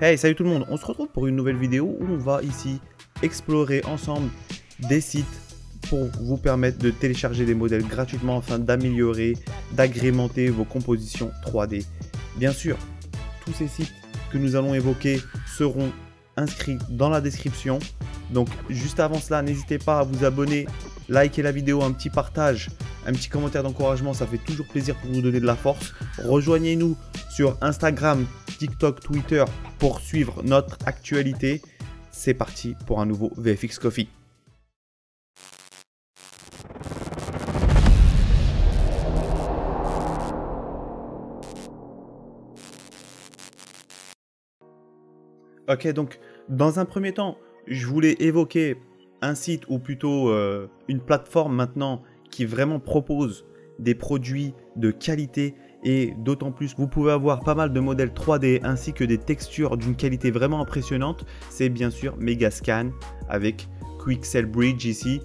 Hey, salut tout le monde, on se retrouve pour une nouvelle vidéo où on va ici explorer ensemble des sites pour vous permettre de télécharger des modèles gratuitement afin d'améliorer, d'agrémenter vos compositions 3D. Bien sûr, tous ces sites que nous allons évoquer seront inscrits dans la description. Donc juste avant cela, n'hésitez pas à vous abonner, liker la vidéo, un petit partage, un petit commentaire d'encouragement, ça fait toujours plaisir pour nous donner de la force. Rejoignez-nous sur Instagram, TikTok, Twitter pour suivre notre actualité. C'est parti pour un nouveau VFX Coffee. Ok, donc dans un premier temps, je voulais évoquer un site ou plutôt une plateforme maintenant qui vraiment propose des produits de qualité et d'autant plus vous pouvez avoir pas mal de modèles 3D ainsi que des textures d'une qualité vraiment impressionnante. C'est bien sûr Megascan avec Quixel Bridge ici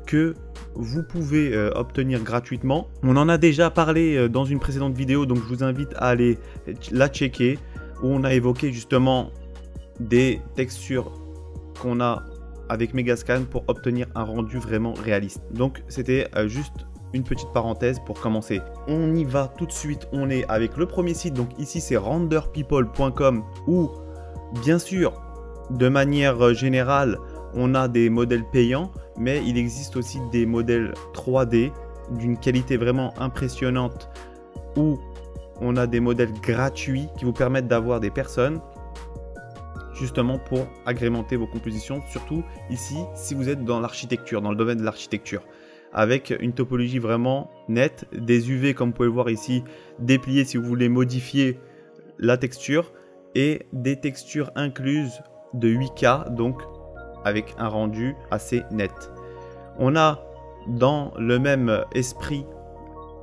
que vous pouvez obtenir gratuitement. On en a déjà parlé dans une précédente vidéo, donc je vous invite à aller la checker où on a évoqué justement des textures qu'on a avec Megascan pour obtenir un rendu vraiment réaliste. Donc c'était juste une petite parenthèse pour commencer. On y va tout de suite, on est avec le premier site, donc ici c'est renderpeople.com où bien sûr de manière générale on a des modèles payants mais il existe aussi des modèles 3D d'une qualité vraiment impressionnante où on a des modèles gratuits qui vous permettent d'avoir des personnes justement pour agrémenter vos compositions, surtout ici si vous êtes dans l'architecture, dans le domaine de l'architecture, avec une topologie vraiment nette, des UV comme vous pouvez le voir ici, dépliés si vous voulez modifier la texture, et des textures incluses de 8K, donc avec un rendu assez net. On a dans le même esprit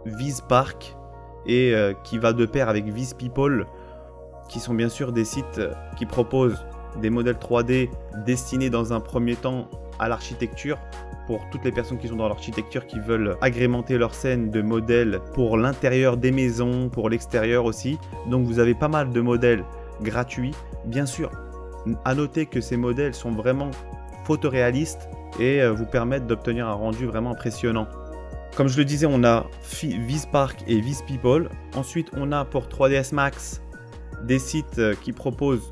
VizPark et qui va de pair avec VizPeople, qui sont bien sûr des sites qui proposent des modèles 3D destinés dans un premier temps à l'architecture pour toutes les personnes qui sont dans l'architecture qui veulent agrémenter leur scène de modèles pour l'intérieur des maisons, pour l'extérieur aussi. Donc vous avez pas mal de modèles gratuits. Bien sûr, à noter que ces modèles sont vraiment photoréalistes et vous permettent d'obtenir un rendu vraiment impressionnant. Comme je le disais, on a VizPark et VizPeople. Ensuite, on a pour 3ds Max des sites qui proposent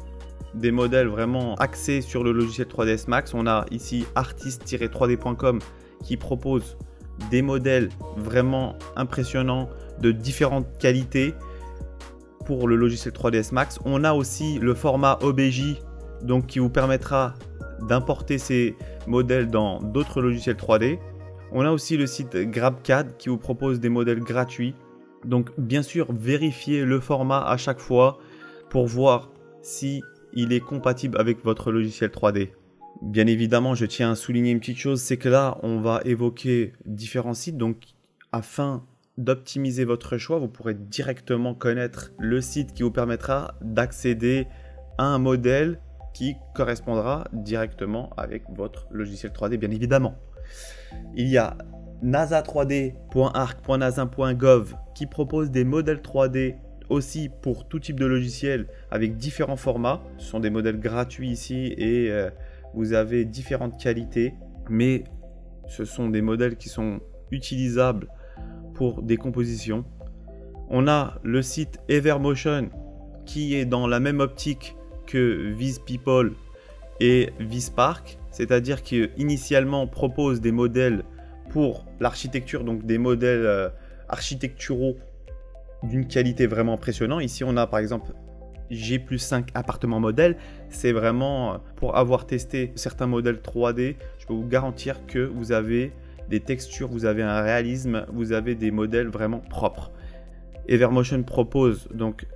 des modèles vraiment axés sur le logiciel 3ds Max. On a ici artist-3d.com qui propose des modèles vraiment impressionnants de différentes qualités pour le logiciel 3ds Max. On a aussi le format OBJ donc qui vous permettra d'importer ces modèles dans d'autres logiciels 3D. On a aussi le site GrabCAD qui vous propose des modèles gratuits. Donc bien sûr, vérifiez le format à chaque fois pour voir si il est compatible avec votre logiciel 3D. Bien évidemment, je tiens à souligner une petite chose, c'est que là, on va évoquer différents sites. Donc, afin d'optimiser votre choix, vous pourrez directement connaître le site qui vous permettra d'accéder à un modèle qui correspondra directement avec votre logiciel 3D, bien évidemment. Il y a nasa3d.arc.nasa.gov qui propose des modèles 3D aussi pour tout type de logiciel avec différents formats. Ce sont des modèles gratuits ici et vous avez différentes qualités, mais ce sont des modèles qui sont utilisables pour des compositions. On a le site Evermotion qui est dans la même optique que VizPeople et VizPark, c'est-à-dire qu'initialement propose des modèles pour l'architecture, donc des modèles architecturaux d'une qualité vraiment impressionnante. Ici on a par exemple G+5 appartement modèle. C'est vraiment pour avoir testé certains modèles 3D, je peux vous garantir que vous avez des textures, vous avez un réalisme, vous avez des modèles vraiment propres. Evermotion propose donc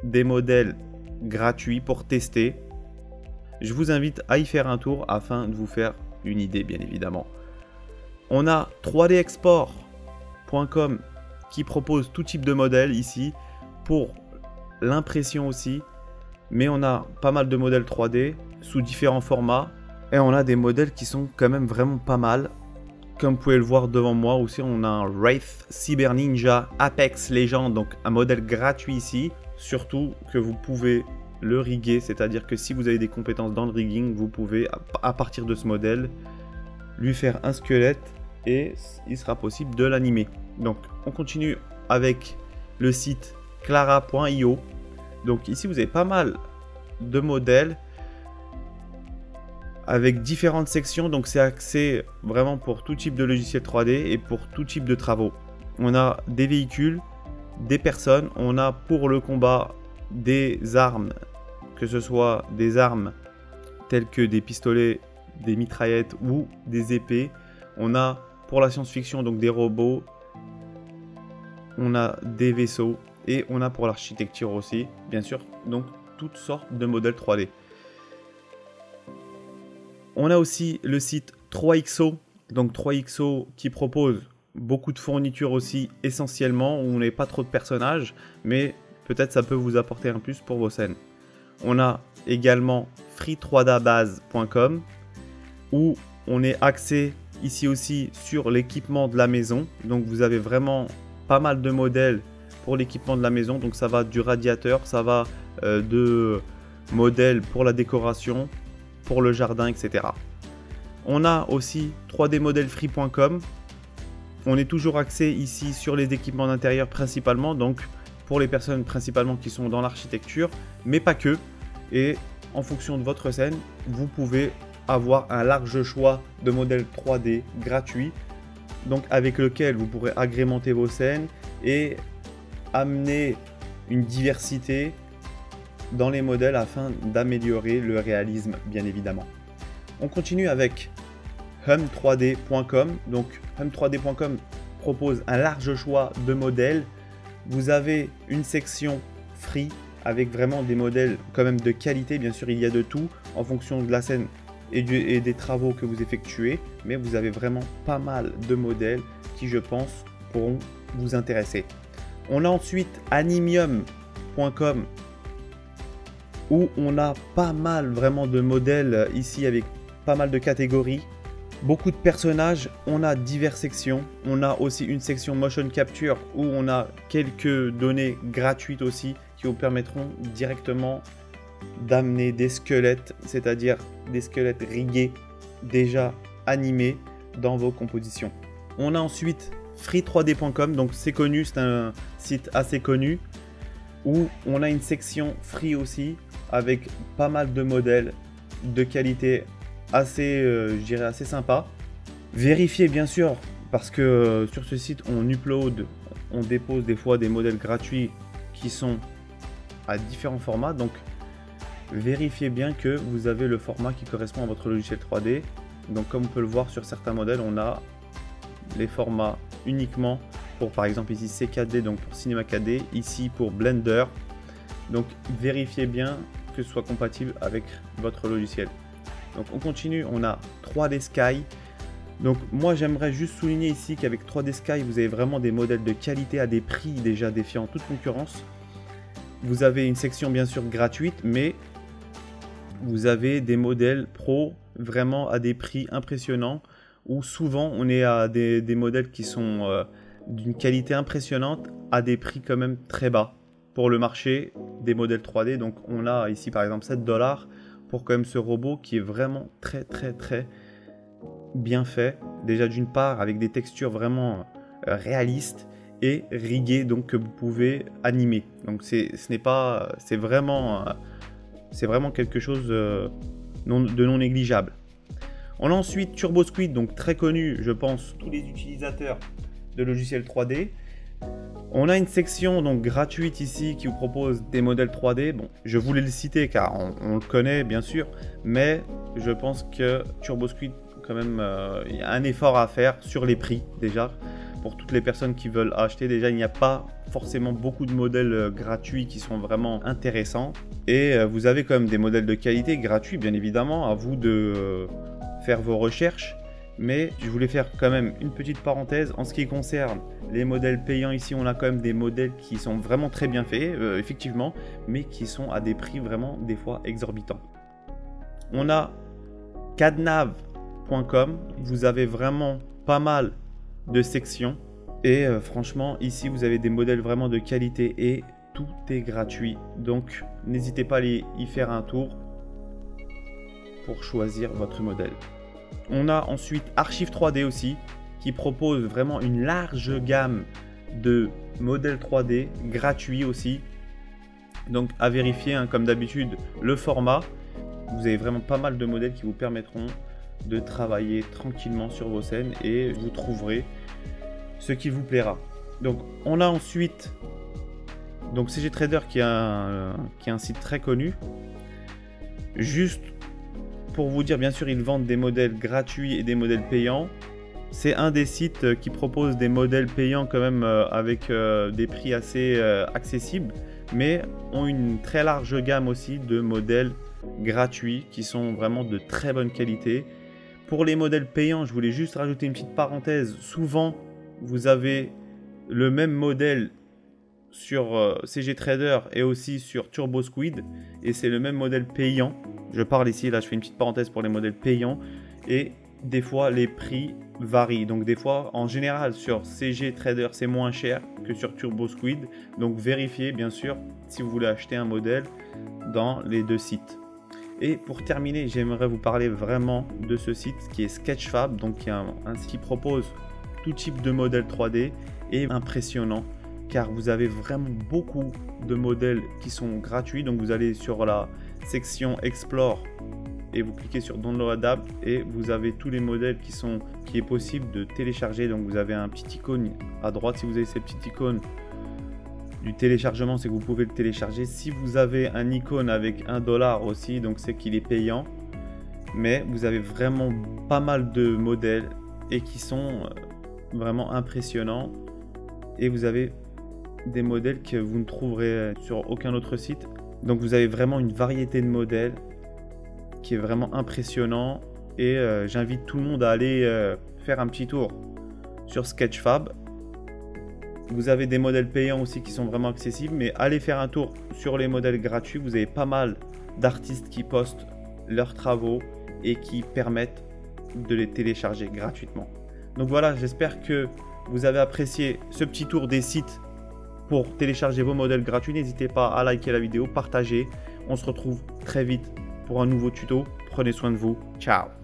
des modèles gratuits pour tester. Je vous invite à y faire un tour afin de vous faire une idée, bien évidemment. On a 3dexport.com qui propose tout type de modèles ici pour l'impression aussi, mais on a pas mal de modèles 3D sous différents formats et on a des modèles qui sont quand même vraiment pas mal. Comme vous pouvez le voir devant moi aussi, on a un Wraith Cyber Ninja Apex Legend, donc un modèle gratuit ici, surtout que vous pouvez le riguer, c'est-à-dire que si vous avez des compétences dans le rigging, vous pouvez, à partir de ce modèle, lui faire un squelette et il sera possible de l'animer. Donc, on continue avec le site clara.io. Donc ici, vous avez pas mal de modèles avec différentes sections. Donc, c'est axé vraiment pour tout type de logiciel 3D et pour tout type de travaux. On a des véhicules, des personnes, on a pour le combat des armes, que ce soit des armes telles que des pistolets, des mitraillettes ou des épées. On a pour la science-fiction donc des robots, on a des vaisseaux et on a pour l'architecture aussi, bien sûr, donc toutes sortes de modèles 3D. On a aussi le site 3XO, donc 3XO qui propose beaucoup de fournitures aussi essentiellement, où on n'est pas trop de personnages, mais peut-être ça peut vous apporter un plus pour vos scènes. On a également free3dabase.com où on est axé ici aussi sur l'équipement de la maison. Donc vous avez vraiment pas mal de modèles pour l'équipement de la maison. Donc ça va du radiateur, ça va de modèles pour la décoration, pour le jardin, etc. On a aussi 3dmodelfree.com. On est toujours axé ici sur les équipements d'intérieur principalement, donc pour les personnes principalement qui sont dans l'architecture, mais pas que. Et en fonction de votre scène, vous pouvez avoir un large choix de modèles 3D gratuits, donc avec lequel vous pourrez agrémenter vos scènes et amener une diversité dans les modèles afin d'améliorer le réalisme, bien évidemment. On continue avec hum3d.com. Donc hum3d.com propose un large choix de modèles. Vous avez une section free avec vraiment des modèles quand même de qualité. Bien sûr, il y a de tout en fonction de la scène et des travaux que vous effectuez, mais vous avez vraiment pas mal de modèles qui, je pense, pourront vous intéresser. On a ensuite animium.com où on a pas mal vraiment de modèles ici avec pas mal de catégories, beaucoup de personnages. On a diverses sections. On a aussi une section motion capture où on a quelques données gratuites aussi qui vous permettront directement d'amener des squelettes, c'est-à-dire des squelettes rigués déjà animés dans vos compositions. On a ensuite free3d.com, donc c'est connu, c'est un site assez connu où on a une section free aussi avec pas mal de modèles de qualité assez, je dirais assez sympa. Vérifiez bien sûr parce que sur ce site on upload, on dépose des fois des modèles gratuits qui sont à différents formats, donc vérifiez bien que vous avez le format qui correspond à votre logiciel 3D. Donc comme on peut le voir sur certains modèles, on a les formats uniquement pour par exemple ici C4D, donc pour Cinema 4D, ici pour Blender. Donc vérifiez bien que ce soit compatible avec votre logiciel. Donc on continue, on a 3D Sky. Donc moi j'aimerais juste souligner ici qu'avec 3D Sky vous avez vraiment des modèles de qualité à des prix déjà défiant toute concurrence. Vous avez une section bien sûr gratuite, mais vous avez des modèles pro vraiment à des prix impressionnants, où souvent on est à des modèles qui sont d'une qualité impressionnante à des prix quand même très bas pour le marché des modèles 3D. Donc on a ici par exemple 7 $ pour quand même ce robot qui est vraiment très bien fait. Déjà d'une part avec des textures vraiment réalistes et riguées, donc que vous pouvez animer. Donc c'est vraiment quelque chose de non négligeable. On a ensuite TurboSquid, donc très connu, je pense, tous les utilisateurs de logiciels 3D. On a une section donc gratuite ici qui vous propose des modèles 3D. Bon, je voulais le citer car on le connaît bien sûr, mais je pense que TurboSquid, quand même, il y a un effort à faire sur les prix déjà. Pour toutes les personnes qui veulent acheter, déjà il n'y a pas forcément beaucoup de modèles gratuits qui sont vraiment intéressants. Et vous avez quand même des modèles de qualité gratuits, bien évidemment, à vous de faire vos recherches. Mais je voulais faire quand même une petite parenthèse en ce qui concerne les modèles payants. Ici on a quand même des modèles qui sont vraiment très bien faits, effectivement, mais qui sont à des prix vraiment des fois exorbitants. On a cadnav.com, vous avez vraiment pas mal de sections et franchement ici vous avez des modèles vraiment de qualité et tout est gratuit. Donc n'hésitez pas à aller y faire un tour pour choisir votre modèle. On a ensuite Archive 3D aussi, qui propose vraiment une large gamme de modèles 3D gratuits aussi. Donc à vérifier, hein, comme d'habitude, le format. Vous avez vraiment pas mal de modèles qui vous permettront de travailler tranquillement sur vos scènes et vous trouverez ce qui vous plaira. Donc on a ensuite donc CG Trader qui est un site très connu. Juste pour vous dire, bien sûr, ils vendent des modèles gratuits et des modèles payants. C'est un des sites qui propose des modèles payants quand même avec des prix assez accessibles, mais ont une très large gamme aussi de modèles gratuits qui sont vraiment de très bonne qualité. Pour les modèles payants, je voulais juste rajouter une petite parenthèse. Souvent, vous avez le même modèle sur CG Trader et aussi sur Turbo Squid, et c'est le même modèle payant. Je parle ici, là je fais une petite parenthèse pour les modèles payants, et des fois les prix varient. Donc des fois, en général sur CG Trader c'est moins cher que sur Turbo Squid, donc vérifiez bien sûr si vous voulez acheter un modèle dans les deux sites. Et pour terminer, j'aimerais vous parler vraiment de ce site qui est Sketchfab, donc qui est un site qui propose tout type de modèles 3D et impressionnant, car vous avez vraiment beaucoup de modèles qui sont gratuits. Donc vous allez sur la section Explore et vous cliquez sur Download App et vous avez tous les modèles qui est possible de télécharger. Donc vous avez un petit icône à droite. Si vous avez cette petite icône du téléchargement, c'est que vous pouvez le télécharger. Si vous avez un icône avec $1 aussi, donc c'est qu'il est payant. Mais vous avez vraiment pas mal de modèles et qui sont vraiment impressionnants. Et vous avez des modèles que vous ne trouverez sur aucun autre site. Donc vous avez vraiment une variété de modèles qui est vraiment impressionnant, et j'invite tout le monde à aller faire un petit tour sur Sketchfab. Vous avez des modèles payants aussi qui sont vraiment accessibles, mais allez faire un tour sur les modèles gratuits. Vous avez pas mal d'artistes qui postent leurs travaux et qui permettent de les télécharger gratuitement. Donc voilà, j'espère que vous avez apprécié ce petit tour des sites pour télécharger vos modèles gratuits. N'hésitez pas à liker la vidéo, partager. On se retrouve très vite pour un nouveau tuto. Prenez soin de vous. Ciao.